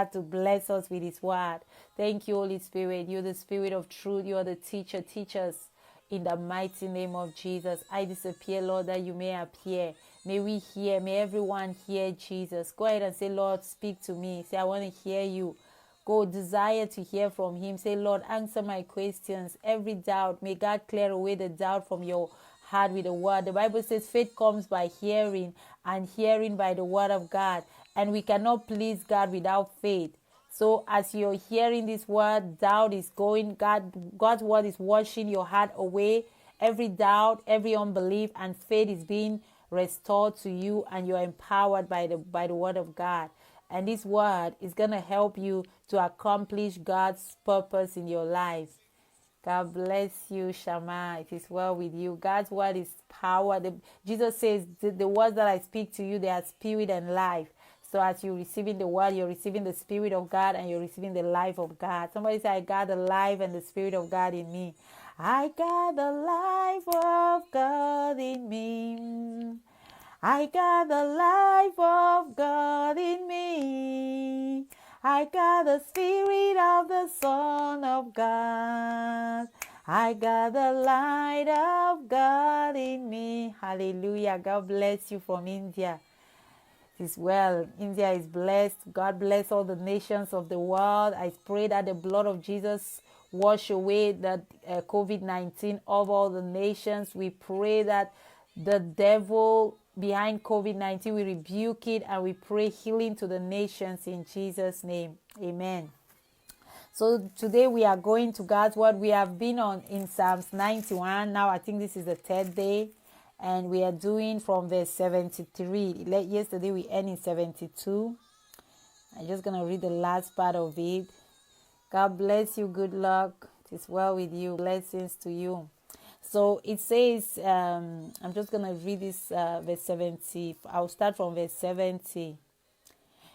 God to bless us with his word. Thank you, Holy Spirit. You're the Spirit of truth. You are the teacher. Teach us in the mighty name of Jesus. I disappear, Lord, that you may appear. May we hear. May everyone hear Jesus. Go ahead and say, Lord, speak to me. Say, I want to hear you. Go desire to hear from him. Say, Lord, answer my questions. Every doubt, may God clear away the doubt from your heart with the word. The Bible says faith comes by hearing, and hearing by the word of God. And we cannot please God without faith. So as you're hearing this word, doubt is going. God's word is washing your heart away. Every doubt, every unbelief, and faith is being restored to you, and you're empowered by the word of God. And this word is going to help you to accomplish God's purpose in your life. God bless you, Shama. It is well with you. God's word is power. Jesus says, the words that I speak to you, they are spirit and life. So as you're receiving the word, you're receiving the Spirit of God, and you're receiving the life of God. Somebody say, I got the life and the Spirit of God in me. I got the life of God in me. I got the life of God in me. I got the Spirit of the Son of God. I got the light of God in me. Hallelujah. God bless you from India. It is well. India is blessed. God bless all the nations of the world. I pray that the blood of Jesus wash away that COVID-19 of all the nations. We pray that the devil behind COVID-19, we rebuke it, and we pray healing to the nations in Jesus' name. Amen. So today we are going to God's word. We have been in Psalms 91. Now I think this is the third day, and we are doing from verse 73. Yesterday we ended in 72. I'm just going to read the last part of it. God bless you. Good luck. It is well with you. Blessings to you. So it says, I'm just going to read this verse 70. I'll start from verse 70.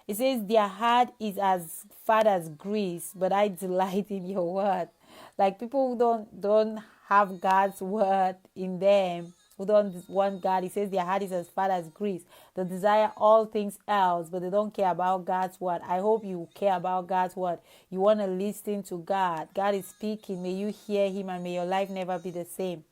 It says, their heart is as fat as grease, but I delight in your word. Like people who don't have God's word in them, who don't want God, it says their heart is as fat as grease. They desire all things else, but they don't care about God's word. I hope you care about God's word. You want to listen to God. God is speaking. May you hear him, and may your life never be the same.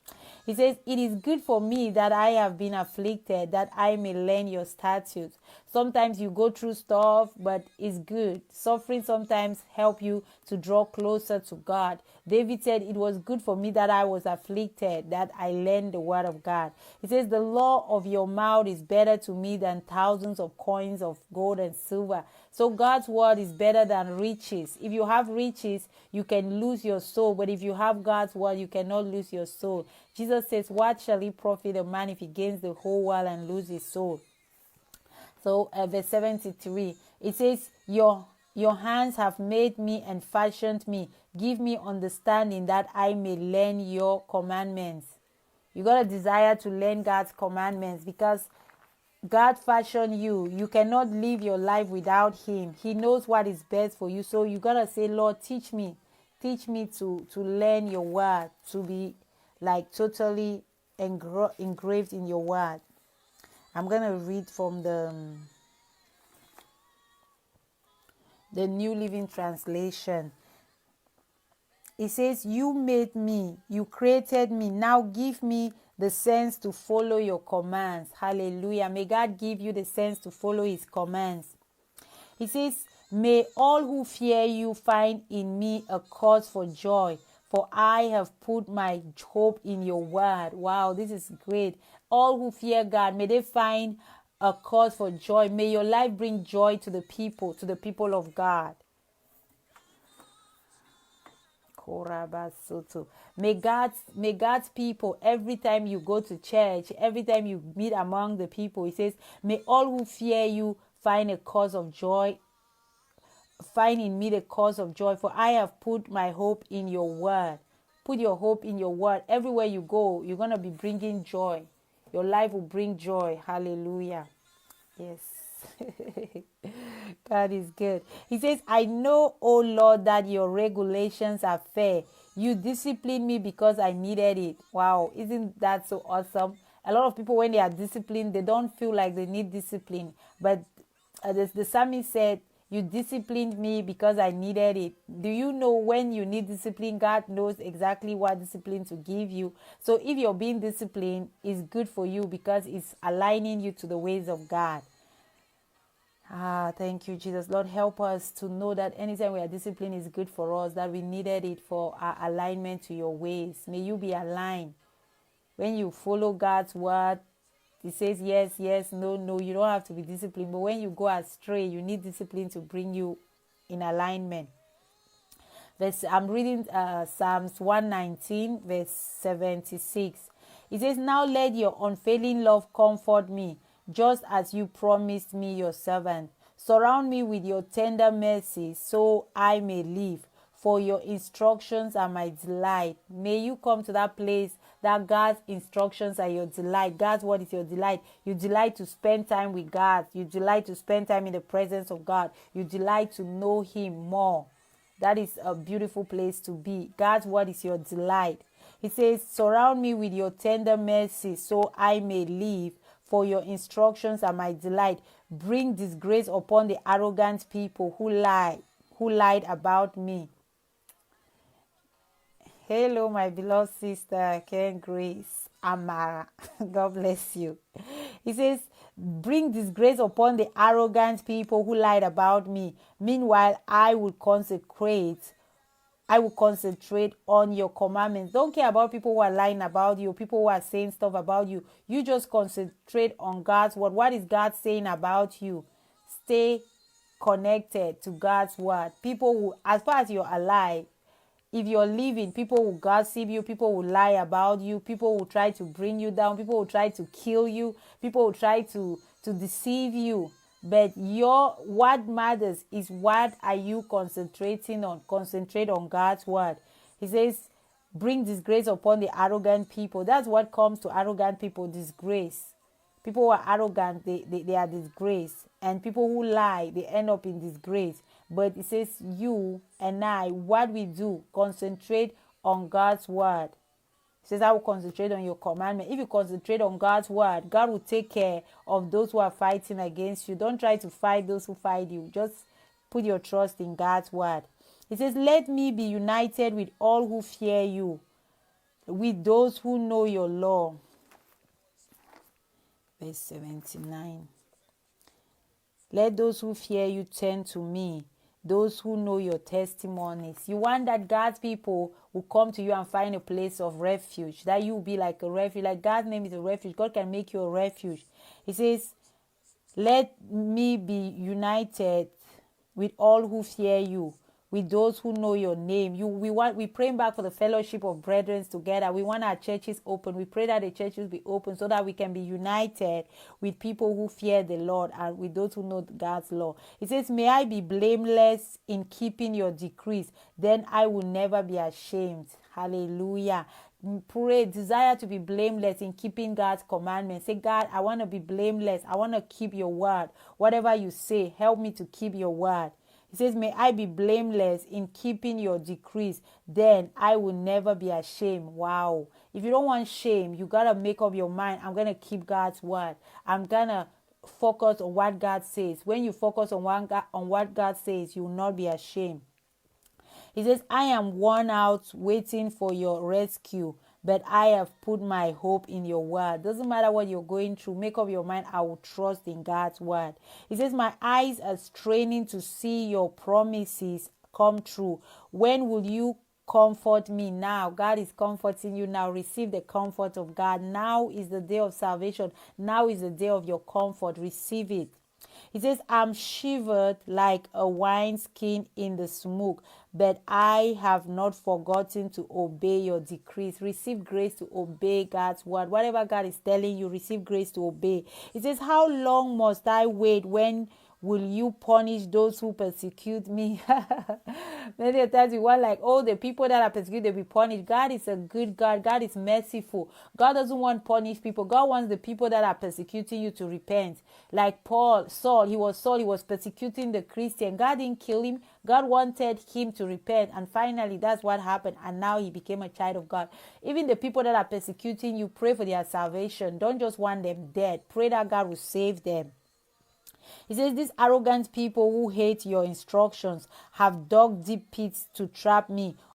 He says, it is good for me that I have been afflicted, that I may learn your statutes. Sometimes you go through stuff, but it's good. Suffering sometimes help you to draw closer to God. David said, it was good for me that I was afflicted, that I learned the word of God. He says, the law of your mouth is better to me than thousands of coins of gold and silver. So God's word is better than riches. If you have riches, you can lose your soul. But if you have God's word, you cannot lose your soul. Jesus says, what shall it profit a man if he gains the whole world and lose his soul? So verse 73, it says, your hands have made me and fashioned me. Give me understanding that I may learn your commandments. You got to desire to learn God's commandments, because God fashioned you. You cannot live your life without him. He knows what is best for you. So you got to say, Lord, teach me. Teach me to learn your word, to be like totally engraved in your word. I'm going to read from the New Living Translation. It says, you made me, you created me. Now give me the sense to follow your commands. Hallelujah. May God give you the sense to follow his commands. He says, may all who fear you find in me a cause for joy, for I have put my hope in your word. Wow, this is great. All who fear God, may they find a cause for joy. May your life bring joy to the people of God. May God's people, every time you go to church, every time you meet among the people, he says, may all who fear you find a cause of joy. Find in me the cause of joy, for I have put my hope in your word. Put your hope in your word. Everywhere you go, you're going to be bringing joy. Your life will bring joy. Hallelujah. Yes. God is good. He says, I know, oh Lord, that your regulations are fair. You discipline me because I needed it. Wow. Isn't that so awesome? A lot of people, when they are disciplined, they don't feel like they need discipline. But the psalmist said, You disciplined me because I needed it. Do you know when you need discipline, God knows exactly what discipline to give you. So if you're being disciplined, it's good for you because it's aligning you to the ways of God. Thank you, Jesus. Lord, help us to know that anytime we are disciplined is good for us, that we needed it for our alignment to your ways. May you be aligned. When you follow God's word, it says yes, yes, no, no. You don't have to be disciplined. But when you go astray, you need discipline to bring you in alignment. I'm reading Psalms 119, verse 76. It says, now let your unfailing love comfort me, just as you promised me, your servant. Surround me with your tender mercy, so I may live. For your instructions are my delight. May you come to that place that God's instructions are your delight. God's word is your delight. You delight to spend time with God. You delight to spend time in the presence of God. You delight to know Him more. That is a beautiful place to be. God's word is your delight. He says, surround me with your tender mercy, so I may live. For your instructions are my delight. Bring disgrace upon the arrogant people who lied about me. Hello, my beloved sister, Ken Grace, Amara. God bless you. He says, bring disgrace upon the arrogant people who lied about me. Meanwhile, I will concentrate on your commandments. Don't care about people who are lying about you, people who are saying stuff about you. You just concentrate on God's word. What is God saying about you? Stay connected to God's word. People who, as far as you're alive, if you're living, people will gossip you, people will lie about you, people will try to bring you down, people will try to kill you, people will try to deceive you. But what matters is what are you concentrating on? Concentrate on God's word. He says, bring disgrace upon the arrogant people. That's what comes to arrogant people, disgrace. People who are arrogant, they are disgraced. And people who lie, they end up in disgrace. But it says you and I, what we do, concentrate on God's word. It says I will concentrate on your commandment. If you concentrate on God's word, God will take care of those who are fighting against you. Don't try to fight those who fight you. Just put your trust in God's word. It says, let me be united with all who fear you, with those who know your law. Verse 79. Let those who fear you turn to me, those who know your testimonies. You want that God's people will come to you and find a place of refuge, that you will be like a refuge. Like God's name is a refuge. God can make you a refuge. He says, let me be united with all who fear you, with those who know your name. We praying back for the fellowship of brethren together. We want our churches open. We pray that the churches be open so that we can be united with people who fear the Lord and with those who know God's law. It says, may I be blameless in keeping your decrees, then I will never be ashamed. Hallelujah. Pray, desire to be blameless in keeping God's commandments. Say, God, I want to be blameless. I want to keep your word. Whatever you say, help me to keep your word. He says, may I be blameless in keeping your decrees, then I will never be ashamed. Wow. If you don't want shame, you got to make up your mind. I'm going to keep God's word. I'm going to focus on what God says. When you focus on what God says, you will not be ashamed. He says, I am worn out waiting for your rescue, but I have put my hope in your word. Doesn't matter what you're going through. Make up your mind. I will trust in God's word. He says, my eyes are straining to see your promises come true. When will you comfort me? Now. God is comforting you now. Receive the comfort of God. Now is the day of salvation. Now is the day of your comfort. Receive it. He says, I'm shivered like a wineskin in the smoke, but I have not forgotten to obey your decrees. Receive grace to obey God's word. Whatever God is telling you, receive grace to obey. He says, how long must I wait? When will you punish those who persecute me? Many times we want like, oh, the people that are persecuted, they'll be punished. God is a good God. God is merciful. God doesn't want punished people. God wants the people that are persecuting you to repent. Like Saul, he was persecuting the Christian. God didn't kill him. God wanted him to repent. And finally, that's what happened. And now he became a child of God. Even the people that are persecuting you, pray for their salvation. Don't just want them dead. Pray that God will save them. He says, these arrogant people who hate your instructions have dug deep pits to trap me